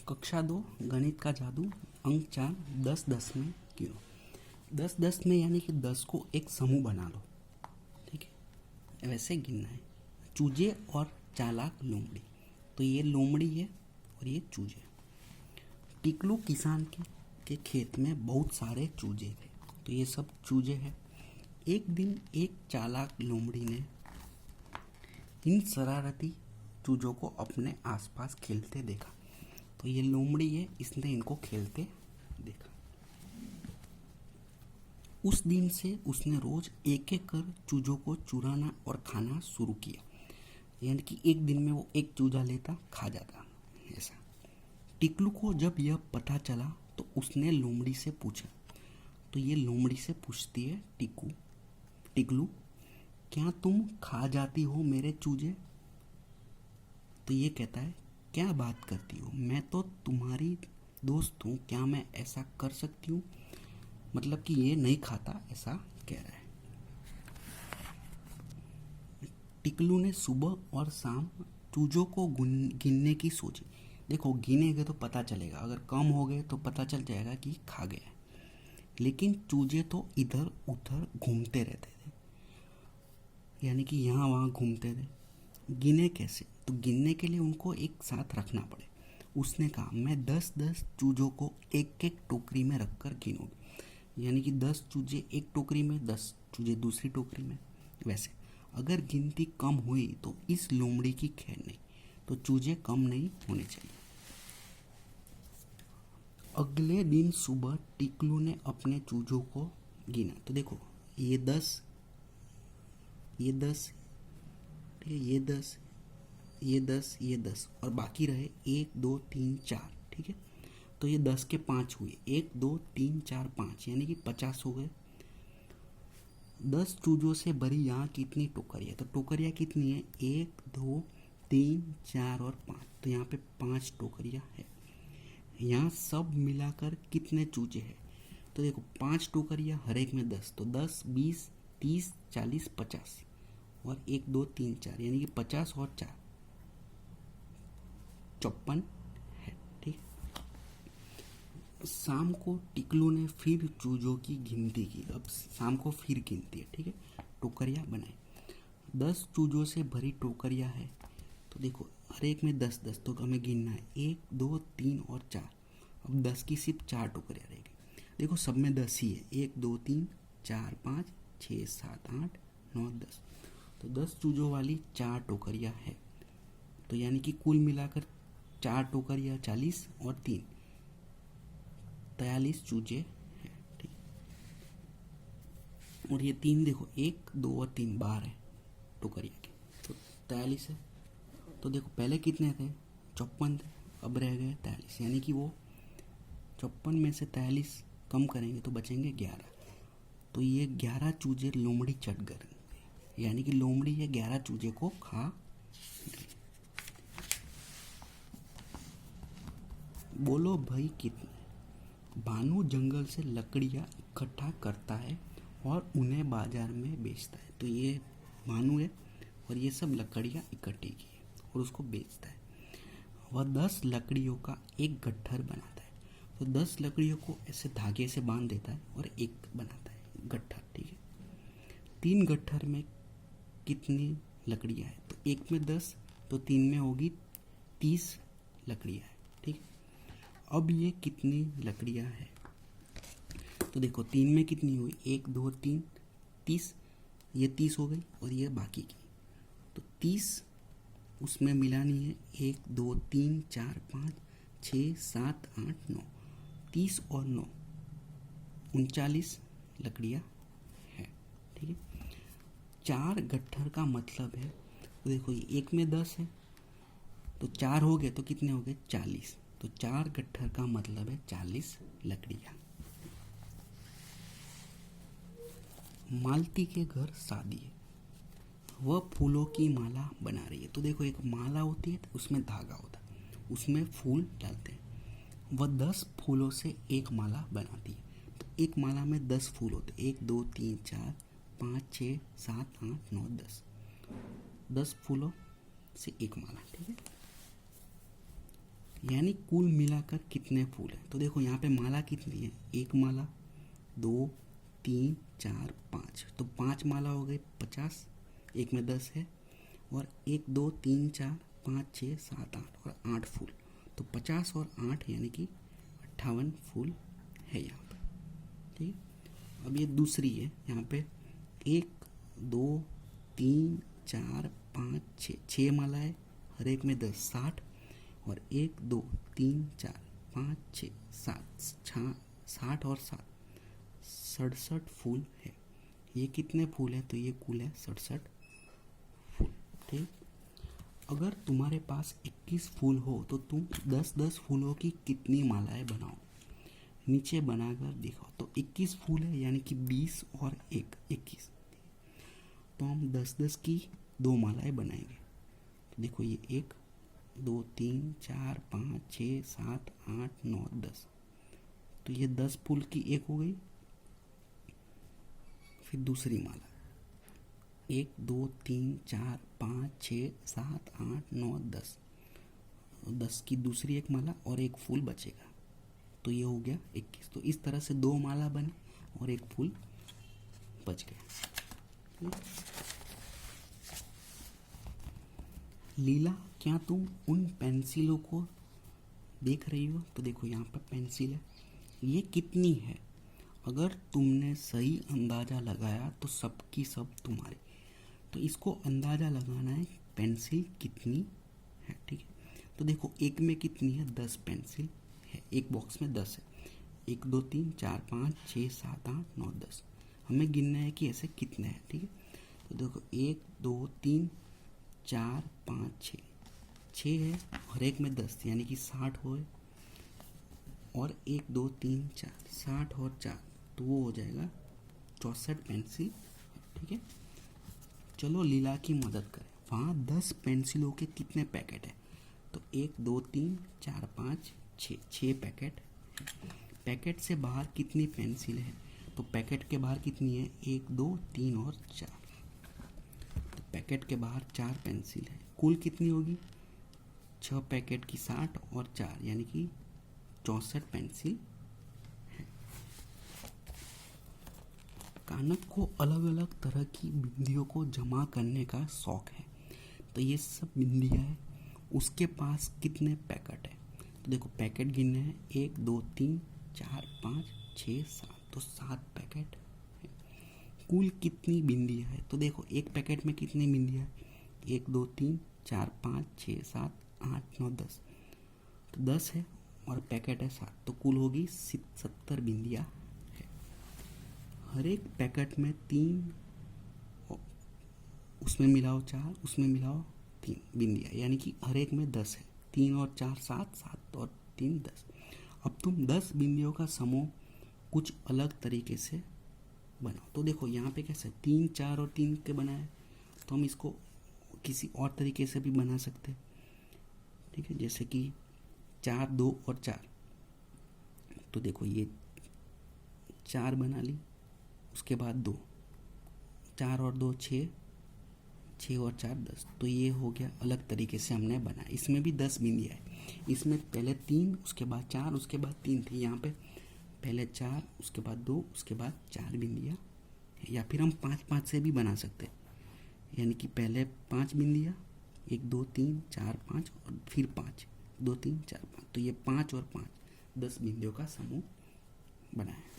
कक्षा 2 गणित का जादू अंक 4 10-10 में गिनो। 10-10 में यानी कि 10 को एक समूह बना लो। ठीक है, वैसे गिनना है। चूजे और चालाक लोमड़ी। तो ये लोमड़ी है और ये चूजे। टिकलू किसान के खेत में बहुत सारे चूजे थे। तो ये सब चूजे हैं। एक दिन एक चालाक लोमड़ी ने इन शरारती चूजों को अपने आसपास खेलते देखा। तो ये लोमड़ी है, इसने इनको खेलते देखा। उस दिन से उसने रोज एक एक कर चूजों को चुराना और खाना शुरू किया। यानी कि एक दिन में वो एक चूजा लेता, खा जाता। ऐसा टिकलू को जब यह पता चला तो उसने लोमड़ी से पूछा। तो ये लोमड़ी से पूछती है टिकलू, क्या तुम खा जाती हो मेरे चूजे? तो ये कहता है, क्या बात करती हो, मैं तो तुम्हारी दोस्त हूँ, क्या मैं ऐसा कर सकती हूँ? मतलब कि ये नहीं खाता, ऐसा कह रहा है। टिकलू ने सुबह और शाम चूजों को गिनने की सोची। देखो, गिनेगे तो पता चलेगा, अगर कम हो गए तो पता चल जाएगा कि खा गया है। लेकिन चूजे तो इधर उधर घूमते रहते थे, यानी कि यहाँ वहाँ घूमते थे। गिने कैसे? तो गिनने के लिए उनको एक साथ रखना पड़े। उसने कहा, मैं 10-10 चूजों को एक एक टोकरी में रखकर गिनूंगी। यानी कि 10 चूजे एक टोकरी में, 10 चूजे दूसरी टोकरी में। वैसे अगर गिनती कम हुई तो इस लोमड़ी की खैर नहीं, तो चूजे कम नहीं होने चाहिए। अगले दिन सुबह टिकलू ने अपने चूजों को गिना। तो देखो, ये 10, ये 10, ठीक है, ये 10, ये 10, ये 10 और बाकी रहे 1 2 3 4। ठीक है, तो ये 10 के 5 हुए, 1 2 3 4 5, यानी कि 50 हो गए। 10 चूजों से भरी यहाँ कितनी टोकरियाँ? तो टोकरियाँ कितनी है? 1 2 3 4 और 5। तो यहाँ पे 5 टोकरियाँ है। यहाँ सब मिलाकर कितने चूजे हैं? तो देखो, 5 टोकरियाँ, हर एक में 10, तो 10 20 30 40 50 और 1 2 3 4, यानी कि 50 और 4 54 है। ठीक। शाम को टिकलू ने फिर चूजों की गिनती की। अब शाम को फिर गिनती है। ठीक है, टोकरियाँ बनाए। 10 चूजों से भरी टोकरियाँ है। तो देखो, हर एक में 10-10, तो हमें गिनना है 1 2 3 और 4। अब 10 की सिर्फ 4 टोकरियाँ रहेगी। देखो, सब में 10 ही है, 1 2 3 4 5 6 7 8 9 10। तो 10 चूजों वाली 4 टोकरियाँ है। तो यानी कि कुल मिलाकर 4 टोकरियाँ 40 और 3 43 चूजे हैं। ठीक। और ये 3 देखो, 1 2 और 3 12 है टोकरिया के, तो 43 है। तो देखो, पहले कितने थे? 54 थे, अब रह गए 43, यानी कि वो 54 में से 43 कम करेंगे तो बचेंगे 11। तो ये 11 चूजे लोमड़ी चट गए, यानी कि लोमड़ी ये 11 चूजे को खा गई। बोलो भाई कितने? भानु जंगल से लकड़ियाँ इकट्ठा करता है और उन्हें बाजार में बेचता है। तो ये भानु है और ये सब लकड़ियाँ इकट्ठी की है और उसको बेचता है। वह 10 लकड़ियों का एक गट्ठर बनाता है। तो 10 लकड़ियों को ऐसे धागे से बांध देता है और एक बनाता है गट्ठर। ठीक है, 3 गट्ठर में कितनी लकड़ियाँ हैं? तो एक में 10, तो 3 में होगी 30 लकड़ियाँ हैं। ठीक है, अब ये कितनी लकड़ियाँ हैं? तो देखो, 3 में कितनी हुई? 1 2 3 30, ये 30 हो गई और ये बाकी की, तो 30 उसमें मिलानी है। 1 2 3 4 5 6 7 8 9, 30 और 9 39 लकड़ियाँ हैं। ठीक है, 4 गट्ठर का मतलब है, तो देखो, ये एक में 10 है, तो 4 हो गए तो कितने हो गए? 40। तो 4 गट्ठर का मतलब है 40 लकड़ियाँ। मालती के घर शादी है, वह फूलों की माला बना रही है। तो देखो, एक माला होती है, उसमें धागा होता है, उसमें फूल डालते हैं। वह 10 फूलों से एक माला बनाती है। तो एक माला में 10 फूल होते हैं, 1 2 3 4 5 6 7 8 9 10, 10 फूलों से एक माला। ठीक है, यानी कुल मिलाकर कितने फूल हैं। तो देखो यहाँ पे माला कितनी है, एक माला, 2, 3, 4, 5, तो 5 माला हो गई 50, एक में 10 है, और 1, 2, 3, 4, 5, 6, 7, 8 और 8 फूल, तो 50 और 8 यानी कि 58 फूल है यहाँ पे। ठीक है, अब ये दूसरी है, यहाँ पे 1, 2, 3, 4, 5, 6 माला है, हर एक में 10, 60, और 1, 2, 3, 4, 5, 6, 7, 60 और 7, 67 फूल है। ये कितने फूल है, तो ये कुल है 67 फूल। ठीक, अगर तुम्हारे पास 21 फूल हो तो तुम 10-10 फूलों की कितनी मालाएं बनाओ, नीचे बनाकर दिखाओ। तो 21 फूल है यानी कि 20 और 1 21, तो हम 10-10 की 2 मालाएं बनाएंगे। तो देखो ये 1, 2, 3, 4, 5, 6, 7, 8, 9, 10, तो ये 10 फूल की एक हो गई। फिर दूसरी माला 1, 2, 3, 4, 5, 6, 7, 8, 9, 10, 10 की दूसरी एक माला और एक फूल बचेगा, तो ये हो गया 21। तो इस तरह से 2 माला बने और एक फूल बच गया। लीला, क्या तुम उन पेंसिलों को देख रही हो। तो देखो यहाँ पर पेंसिल है, ये कितनी है, अगर तुमने सही अंदाज़ा लगाया तो सबकी सब तुम्हारी। तो इसको अंदाज़ा लगाना है पेंसिल कितनी है। ठीक है, तो देखो एक में कितनी है, 10 पेंसिल है, एक बॉक्स में 10 है, 1, 2, 3, 4, 5, 6, 7, 8, 9, 10, हमें गिनना है कि ऐसे कितने हैं। ठीक है, तो देखो 1, 2, 3, 4, 5, 6 है, हर एक में 10 यानी कि 60 हुए, और 1, 2, 3, 4, 60 और 4, तो वो हो जाएगा 64 पेंसिल। ठीक है, चलो लीला की मदद करें। वहाँ 10 पेंसिलों के कितने पैकेट है, तो 1, 2, 3, 4, 5, 6 पैकेट। पैकेट से बाहर कितनी पेंसिल है, तो पैकेट के बाहर कितनी है, 1, 2, 3 और 4, तो पैकेट के बाहर 4 पेंसिल है। कुल कितनी होगी, 6 पैकेट की 60 और 4 यानी कि 64 पेंसिल है। कानक को अलग अलग तरह की बिंदियों को जमा करने का शौक है, तो ये सब बिंदियाँ है, उसके पास कितने पैकेट है। तो देखो पैकेट गिनने हैं, 1, 2, 3, 4, 5, 6, 7, तो 7 पैकेट है। कुल कितनी बिंदियाँ है, तो देखो एक पैकेट में कितनी बिंदियाँ है, 1, 2, 3, 4, 5, 6, 7, 8, 9, 10, तो 10 है और पैकेट है 7, तो कुल होगी 70 बिंदियाँ है। हर एक पैकेट में 3, उसमें मिलाओ 4, उसमें मिलाओ 3 बिंदियाँ, यानी कि हर एक में 10 है, 3 और 4 7, 7 और 3 10। अब तुम 10 बिंदियों का समूह कुछ अलग तरीके से बनाओ। तो देखो यहाँ पे कैसे 3, 4 और 3 के बनाए, तो हम इसको किसी और तरीके से भी बना सकते हैं। ठीक है, जैसे कि 4, 2 और 4, तो देखो ये 4 बना ली, उसके बाद 2, 4 और 2 6, 6 और 4 10, तो ये हो गया अलग तरीके से हमने बनाया। इसमें भी 10 बिंदियाँ है, इसमें पहले 3, उसके बाद 4, उसके बाद 3 थी, यहाँ पे पहले 4, उसके बाद 2, उसके बाद 4 बिंदियाँ। या फिर हम 5-5 से भी बना सकते हैं, यानी कि पहले 5 बिंदियाँ, 1, 2, 3, 4, 5 और फिर 5, 2, 3, 4, 5, तो ये 5 और 5 10 बिंदियों का समूह बनाया।